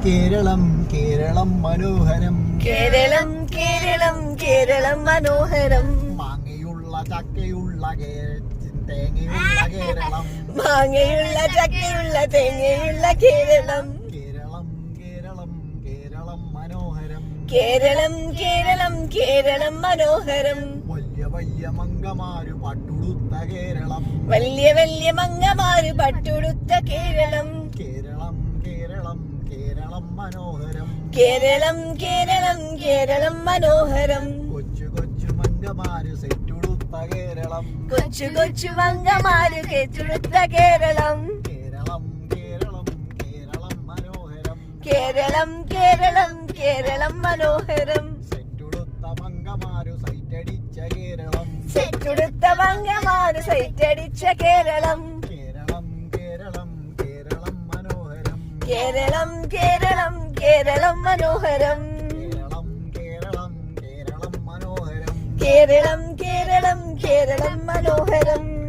കേരളം കേരളം മനോഹരം കേരളം കേരളം കേരളം മനോഹരം മാങ്ങയുള്ള ചക്കയുള്ള തേങ്ങയുള്ള കേരളം മാങ്ങയുള്ള ചക്കയുള്ള തേങ്ങയുള്ള കേരളം കേരളം കേരളം കേരളം മനോഹരം കേരളം കേരളം കേരളം മനോഹരം വലിയ വലിയ മങ്കമാരു പട്ടുടുത്ത കേരളം വലിയ വലിയ മങ്ങമാര് പട്ടുടുത്ത കേരളം കേരളം കേരളം കേരളം മനോഹരം കേരളം കേരളം കേരളം മനോഹരം കൊച്ചു കൊച്ചു മങ്കമാര് സെറ്റുടുത്ത കേരളം കൊച്ചു കൊച്ചു മങ്ങമാര് കെച്ചുടുത്ത കേരളം കേരളം കേരളം കേരളം മനോഹരം കേരളം കേരളം കേരളം മനോഹരം സെറ്റുടുത്ത മങ്കമാരു സൈറ്റടിച്ച കേരളം സെറ്റുടുത്ത മങ്ങമാര് സൈറ്റടിച്ച കേരളം കേരളം കേരളം കേരളം മനോഹരം കേരളം കേരളം കേരളം മനോഹരം കേരളം കേരളം കേരളം മനോഹരം കേരളം കേരളം കേരളം മനോഹരം